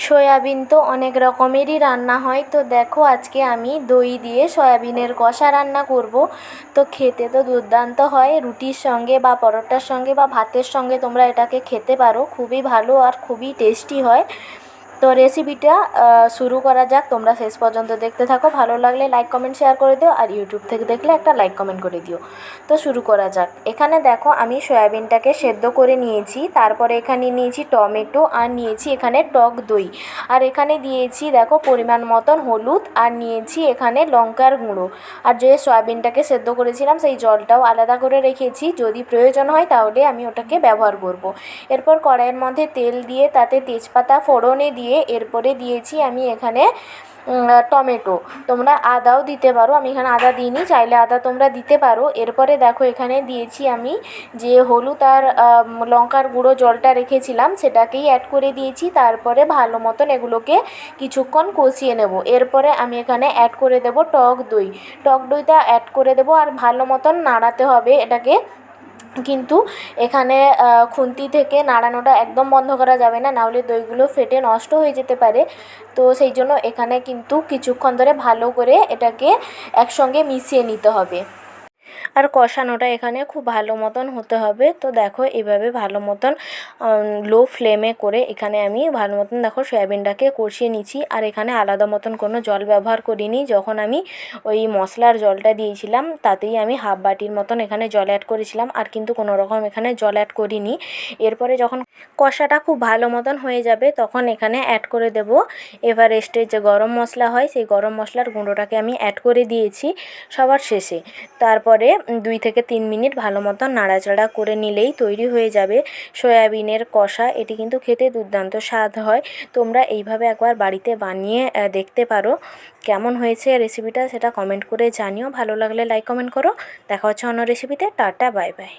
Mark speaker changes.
Speaker 1: Soybean তো অনেক রকমেরই রান্না হয়, তো দেখো আজকে আমি দই দিয়ে সয়াবিনের কষা রান্না করব। তো খেতে তো দুর্দান্ত হয়, রুটির সঙ্গে বা পরোটার সঙ্গে বা ভাতের সঙ্গে তোমরা এটাকে খেতে পারো, খুবই ভালো আর খুবই টেস্টি হয়। তো রেসিপিটা শুরু করা যাক, তোমরা শেষ পর্যন্ত দেখতে থাকো। ভালো লাগলে লাইক কমেন্ট শেয়ার করে দিও, আর ইউটিউব থেকে দেখলে একটা লাইক কমেন্ট করে দিও। তো শুরু করা যাক। এখানে দেখো আমি সয়াবিনটাকে সেদ্ধ করে নিয়েছি, তারপরে এখানে নিয়েছি টমেটো, আর নিয়েছি এখানে টক দই, আর এখানে দিয়েছি দেখো পরিমাণ মতন হলুদ, আর নিয়েছি এখানে লঙ্কার গুঁড়ো। আর যে সয়াবিনটাকে সেদ্ধ করেছিলাম সেই জলটাও আলাদা করে রেখেছি, যদি প্রয়োজন হয় তাহলে আমি ওটাকে ব্যবহার করব। এরপর কড়াইয়ের মধ্যে তেল দিয়ে তাতে তেজপাতা ফোড়নে দিয়ে এরপরে দিয়েছি আমি এখানে টমেটো। তোমরা আদাও দিতে পারো, আমি এখানে আদা দিইনি, চাইলে আদা তোমরা দিতে পারো। এরপরে দেখো এখানে দিয়েছি আমি যে হলুদ আর লঙ্কার গুঁড়ো জলটা রেখেছিলাম সেটাকেই অ্যাড করে দিয়েছি। তারপরে ভালো মতন এগুলোকে কিছুক্ষণ কষিয়ে নেব। এরপরে আমি এখানে অ্যাড করে দেব টক দই। টক দইটা অ্যাড করে দেব আর ভালো মতন নাড়াতে হবে এটাকে। কিন্তু এখানে খুন্তি থেকে নাড়ানোটা একদম বন্ধ করা যাবে না, নাহলে দইগুলো ফেটে নষ্ট হয়ে যেতে পারে। তো সেই জন্য এখানে কিন্তু কিছুক্ষণ ধরে ভালো করে এটাকে একসঙ্গে মিশিয়ে নিতে হবে। আর কষানোটা এখানে খুব ভালো মতন হতে হবে। তো দেখো এভাবে ভালো মতন লো ফ্লেমে করে এখানে আমি ভালো মতন দেখো সয়াবিনটাকে কষিয়ে নিচ্ছি। আর এখানে আলাদা মতন কোনো জল ব্যবহার করিনি, যখন আমি ওই মশলার জলটা দিয়েছিলাম তাতেই আমি হাফ বাটির মতন এখানে জল অ্যাড করেছিলাম, আর কিন্তু কোনো রকম এখানে জল অ্যাড করিনি। এরপরে যখন কষাটা খুব ভালো মতন হয়ে যাবে তখন এখানে অ্যাড করে দেব এভারেস্টের যে গরম মশলা হয়, সেই গরম মশলার গুঁড়োটাকে আমি অ্যাড করে দিয়েছি সবার শেষে। তারপরে 2 থেকে 3 মিনিট ভালো মতন নাড়াচাড়া করে নিলেই তৈরি হয়ে যাবে সয়াবিনের কষা। এটি কিন্তু খেতে দুর্দান্ত স্বাদ হয়। তোমরা এইভাবে একবার বাড়িতে বানিয়ে দেখতে পারো। কেমন হয়েছে রেসিপিটা সেটা কমেন্ট করে জানিও। ভালো লাগলে লাইক কমেন্ট করো। দেখা হচ্ছে অন্য রেসিপিতে। Tata, bye bye.